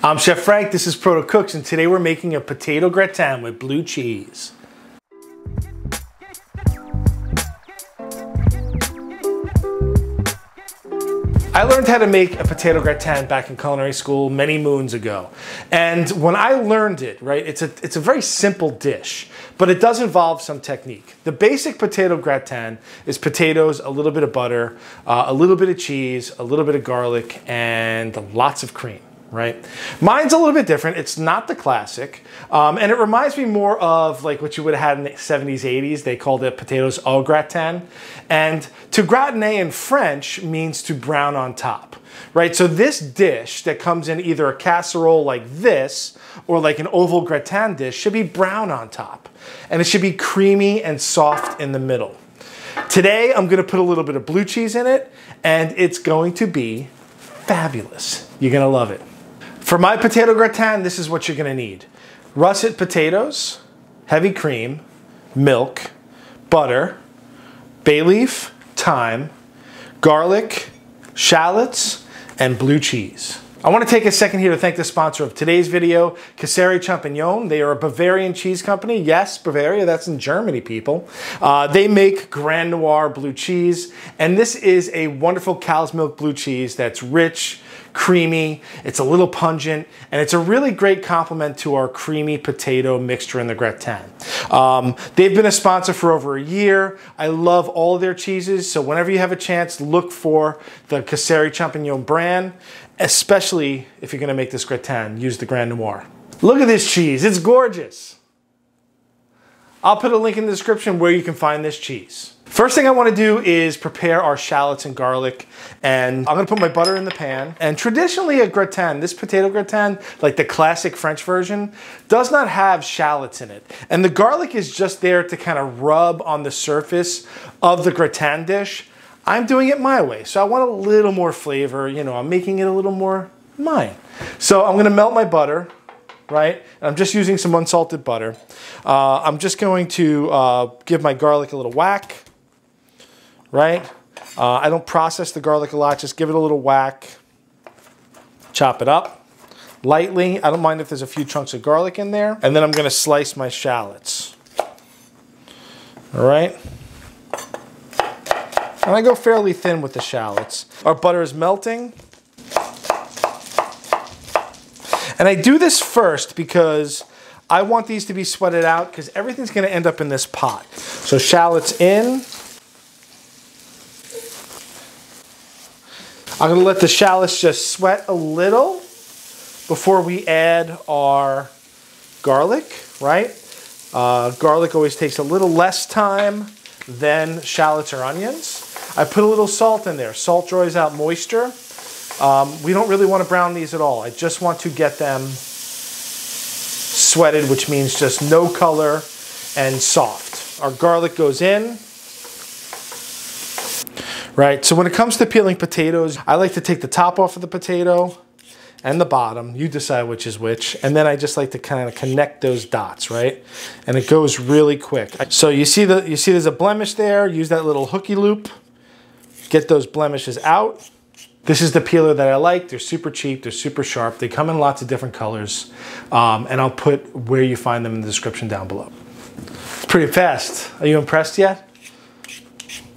I'm Chef Frank, this is Protocooks, and today we're making a potato gratin with blue cheese. I learned how to make a potato gratin back in culinary school many moons ago. And when I learned it, right, it's a very simple dish, but it does involve some technique. The basic potato gratin is potatoes, a little bit of butter, a little bit of cheese, a little bit of garlic, and lots of cream. Right? Mine's a little bit different. It's not the classic. And it reminds me more of like what you would have had in the 70s, 80s. They called it potatoes au gratin. And to gratiner in French means to brown on top. Right? So this dish that comes in either a casserole like this or like an oval gratin dish should be brown on top. And it should be creamy and soft in the middle. Today, I'm going to put a little bit of blue cheese in it, and it's going to be fabulous. You're going to love it. For my potato gratin, this is what you're going to need. Russet potatoes, heavy cream, milk, butter, bay leaf, thyme, garlic, shallots, and blue cheese. I want to take a second here to thank the sponsor of today's video, Culinary Champignon. They are a Bavarian cheese company. Yes, Bavaria, that's in Germany, people. They make Grand Noir blue cheese, and this is a wonderful cow's milk blue cheese that's rich, creamy, it's a little pungent, and it's a really great complement to our creamy potato mixture in the gratin. They've been a sponsor for over a year. I love all of their cheeses, so whenever you have a chance, look for the Culinary Champignon brand, especially if you're gonna make this gratin, use the Grand Noir. Look at this cheese, it's gorgeous. I'll put a link in the description where you can find this cheese. First thing I want to do is prepare our shallots and garlic, and I'm going to put my butter in the pan. And traditionally a gratin, this potato gratin, like the classic French version, does not have shallots in it. And the garlic is just there to kind of rub on the surface of the gratin dish. I'm doing it my way, so I want a little more flavor. You know, I'm making it a little more mine. So I'm going to melt my butter. Right? And I'm just using some unsalted butter. I'm just going to give my garlic a little whack. Right? I don't process the garlic a lot, just give it a little whack. Chop it up lightly. I don't mind if there's a few chunks of garlic in there. And then I'm going to slice my shallots. All right? And I go fairly thin with the shallots. Our butter is melting. And I do this first because I want these to be sweated out because everything's going to end up in this pot. So shallots in. I'm going to let the shallots just sweat a little before we add our garlic, right? Garlic always takes a little less time than shallots or onions. I put a little salt in there. Salt draws out moisture. We don't really want to brown these at all. I just want to get them sweated, which means just no color and soft. Our garlic goes in. Right, so when it comes to peeling potatoes, I like to take the top off of the potato and the bottom. You decide which is which. And then I just like to kind of connect those dots, right? And it goes really quick. So you see there's a blemish there. Use that little hooky loop. Get those blemishes out. This is the peeler that I like. They're super cheap, they're super sharp. They come in lots of different colors. And I'll put where you find them in the description down below. It's pretty fast. Are you impressed yet?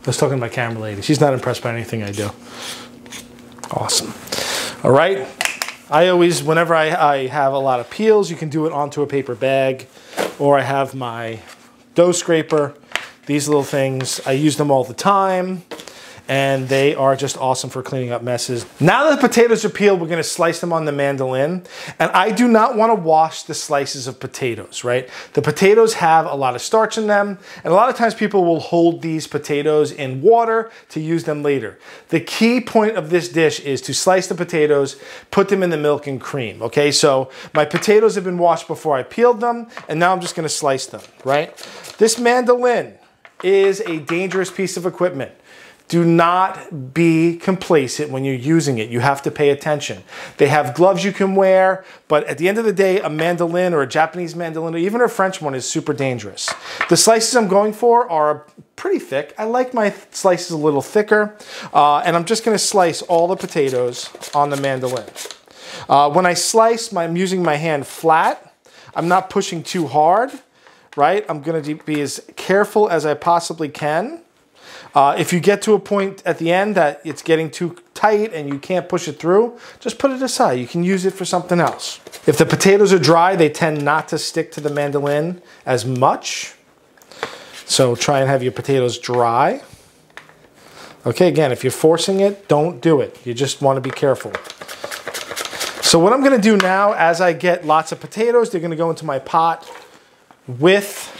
I was talking to my camera lady. She's not impressed by anything I do. Awesome. All right. I always, whenever I have a lot of peels, you can do it onto a paper bag, or I have my dough scraper. These little things, I use them all the time. And they are just awesome for cleaning up messes. Now that the potatoes are peeled, we're gonna slice them on the mandolin. And I do not wanna wash the slices of potatoes, right? The potatoes have a lot of starch in them, and a lot of times people will hold these potatoes in water to use them later. The key point of this dish is to slice the potatoes, put them in the milk and cream, okay? So my potatoes have been washed before I peeled them, and now I'm just gonna slice them, right? This mandolin is a dangerous piece of equipment. Do not be complacent when you're using it. You have to pay attention. They have gloves you can wear, but at the end of the day, a mandolin or a Japanese mandolin or even a French one is super dangerous. The slices I'm going for are pretty thick. I like my slices a little thicker, and I'm just gonna slice all the potatoes on the mandolin. When I slice, I'm using my hand flat. I'm not pushing too hard, right? I'm gonna be as careful as I possibly can. If you get to a point at the end that it's getting too tight and you can't push it through, just put it aside. You can use it for something else. If the potatoes are dry, they tend not to stick to the mandolin as much. So try and have your potatoes dry. Okay, again, if you're forcing it, don't do it. You just want to be careful. So what I'm going to do now, as I get lots of potatoes, they're going to go into my pot with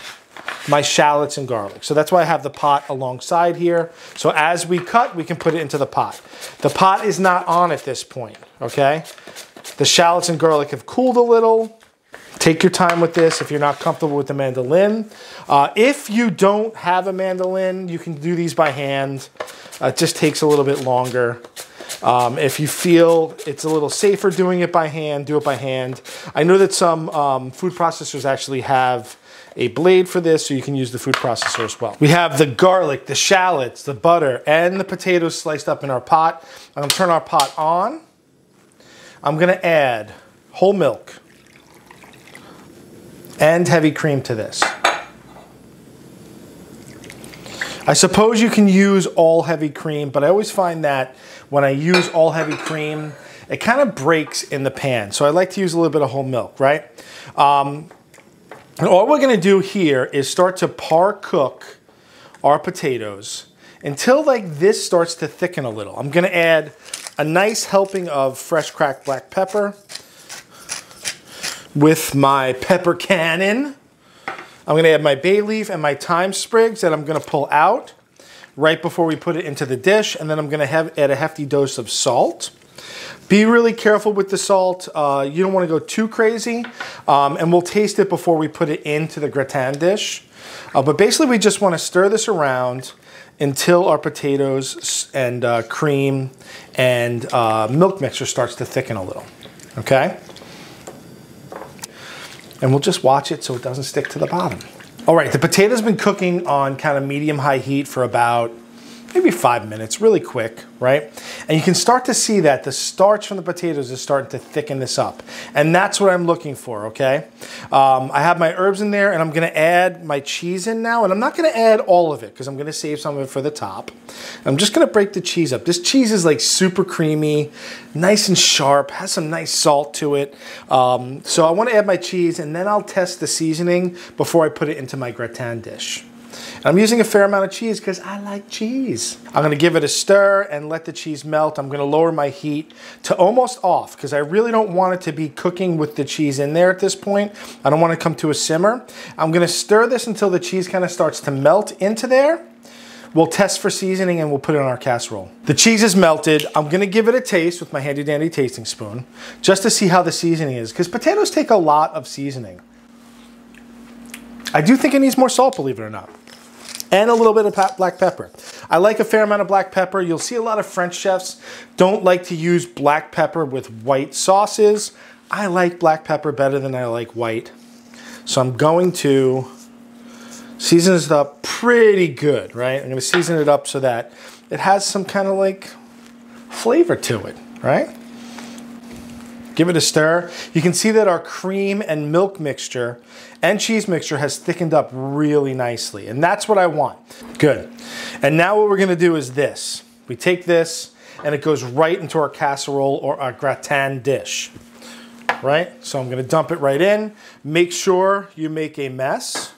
my shallots and garlic. So that's why I have the pot alongside here. So as we cut, we can put it into the pot. The pot is not on at this point, okay? The shallots and garlic have cooled a little. Take your time with this if you're not comfortable with the mandolin. If you don't have a mandolin, you can do these by hand. It just takes a little bit longer. If you feel it's a little safer doing it by hand, do it by hand. I know that some food processors actually have a blade for this, so you can use the food processor as well. We have the garlic, the shallots, the butter, and the potatoes sliced up in our pot. I'm gonna turn our pot on. I'm gonna add whole milk and heavy cream to this. I suppose you can use all heavy cream, but I always find that when I use all heavy cream, it kind of breaks in the pan. So I like to use a little bit of whole milk, right? And all we're gonna do here is start to par cook our potatoes until like this starts to thicken a little. I'm gonna add a nice helping of fresh cracked black pepper with my pepper cannon. I'm gonna add my bay leaf and my thyme sprigs that I'm gonna pull out right before we put it into the dish. And then I'm gonna add a hefty dose of salt. Be really careful with the salt. You don't wanna go too crazy. And we'll taste it before we put it into the gratin dish. But basically we just wanna stir this around until our potatoes and cream and milk mixture starts to thicken a little, okay? And we'll just watch it so it doesn't stick to the bottom. All right, the potato's been cooking on kind of medium-high heat for about maybe 5 minutes, really quick, right? And you can start to see that the starch from the potatoes is starting to thicken this up. And that's what I'm looking for, okay? I have my herbs in there and I'm gonna add my cheese in now. And I'm not gonna add all of it because I'm gonna save some of it for the top. I'm just gonna break the cheese up. This cheese is like super creamy, nice and sharp, has some nice salt to it. So I wanna add my cheese and then I'll test the seasoning before I put it into my gratin dish. And I'm using a fair amount of cheese because I like cheese. I'm gonna give it a stir and let the cheese melt. I'm gonna lower my heat to almost off because I really don't want it to be cooking with the cheese in there at this point. I don't want it to come to a simmer. I'm gonna stir this until the cheese kind of starts to melt into there. We'll test for seasoning and we'll put it on our casserole. The cheese is melted. I'm gonna give it a taste with my handy dandy tasting spoon just to see how the seasoning is because potatoes take a lot of seasoning. I do think it needs more salt, believe it or not. And a little bit of black pepper. I like a fair amount of black pepper. You'll see a lot of French chefs don't like to use black pepper with white sauces. I like black pepper better than I like white. So I'm going to season this up pretty good, right? I'm gonna season it up so that it has some kind of like flavor to it, right? Give it a stir. You can see that our cream and milk mixture and cheese mixture has thickened up really nicely. And that's what I want. Good. And now what we're gonna do is this. We take this and it goes right into our casserole or our gratin dish, right? So I'm gonna dump it right in. Make sure you make a mess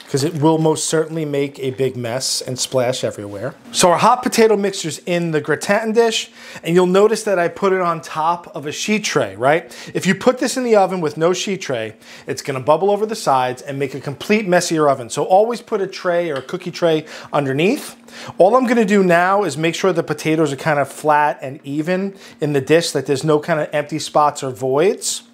because it will most certainly make a big mess and splash everywhere. So our hot potato mixture's in the gratin dish, and you'll notice that I put it on top of a sheet tray, right? If you put this in the oven with no sheet tray, it's gonna bubble over the sides and make a complete messier oven. So always put a tray or a cookie tray underneath. All I'm gonna do now is make sure the potatoes are kind of flat and even in the dish, that there's no kind of empty spots or voids.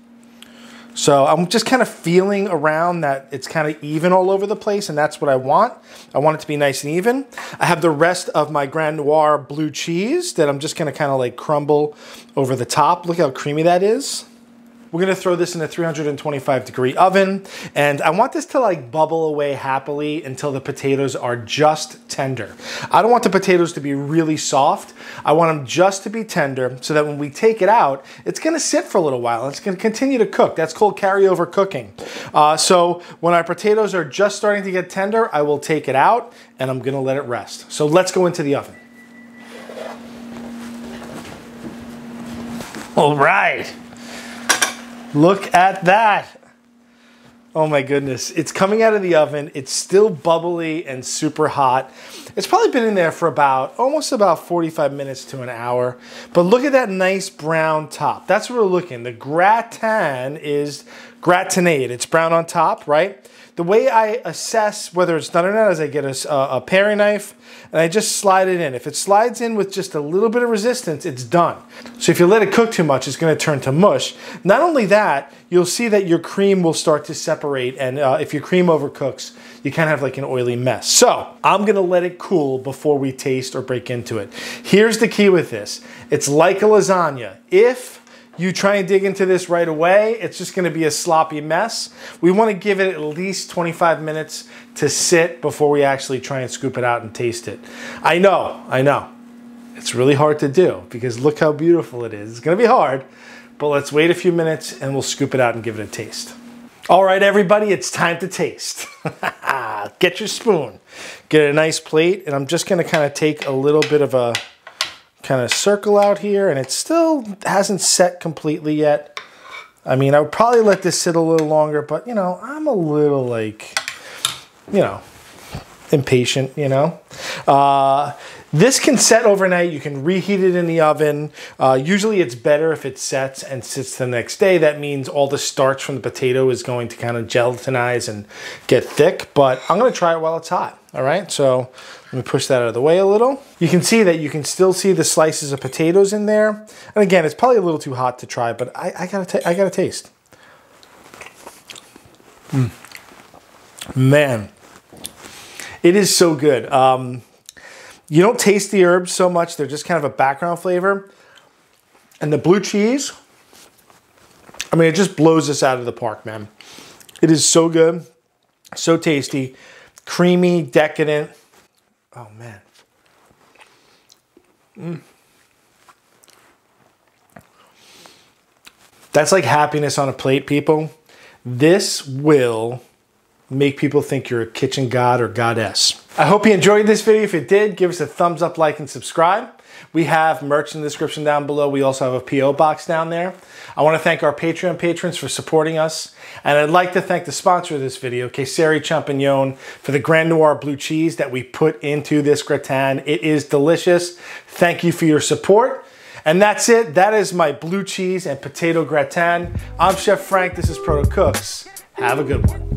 So I'm just kind of feeling around that it's kind of even all over the place, and that's what I want. I want it to be nice and even. I have the rest of my Grand Noir blue cheese that I'm just gonna kind of like crumble over the top. Look how creamy that is. We're gonna throw this in a 325-degree oven, and I want this to like bubble away happily until the potatoes are just tender. I don't want the potatoes to be really soft. I want them just to be tender so that when we take it out, it's gonna sit for a little while. It's gonna continue to cook. That's called carryover cooking. So when our potatoes are just starting to get tender, I will take it out and I'm gonna let it rest. So let's go into the oven. All right, look at that. Oh my goodness, it's coming out of the oven. It's still bubbly and super hot. It's probably been in there for almost about 45 minutes to an hour. But look at that nice brown top. That's what we're looking. The gratin is gratinade. It's brown on top, right? The way I assess whether it's done or not is I get a paring knife and I just slide it in. If it slides in with just a little bit of resistance, it's done. So if you let it cook too much, it's gonna turn to mush. Not only that, you'll see that your cream will start to separate, and if your cream overcooks, you kind of have like an oily mess. So I'm gonna let it cool before we taste or break into it. Here's the key with this. It's like a lasagna. If you try and dig into this right away, it's just gonna be a sloppy mess. We wanna give it at least 25 minutes to sit before we actually try and scoop it out and taste it. I know. It's really hard to do because look how beautiful it is. It's gonna be hard, but let's wait a few minutes and we'll scoop it out and give it a taste. All right, everybody, it's time to taste. Get your spoon, get a nice plate, and I'm just gonna kind of take a little bit of a kind of circle out here, and it still hasn't set completely yet. I mean, I would probably let this sit a little longer, but you know, I'm a little like, you know, impatient, you know. This can set overnight. You can reheat it in the oven. Usually it's better if it sets and sits the next day. That means all the starch from the potato is going to kind of gelatinize and get thick, but I'm gonna try it while it's hot. All right, so let me push that out of the way a little. You can see that you can still see the slices of potatoes in there. And again, it's probably a little too hot to try, but I gotta taste. Man, it is so good. You don't taste the herbs so much. They're just kind of a background flavor. And the blue cheese, I mean, it just blows this out of the park, man. It is so good, so tasty, creamy, decadent. Oh, man. That's like happiness on a plate, people. This will make people think you're a kitchen god or goddess. I hope you enjoyed this video. If you did, give us a thumbs up, like, and subscribe. We have merch in the description down below. We also have a P.O. box down there. I want to thank our Patreon patrons for supporting us. And I'd like to thank the sponsor of this video, Caesari Champignon, for the Grand Noir blue cheese that we put into this gratin. It is delicious. Thank you for your support. And that's it. That is my blue cheese and potato gratin. I'm Chef Frank. This is Proto Cooks. Have a good one.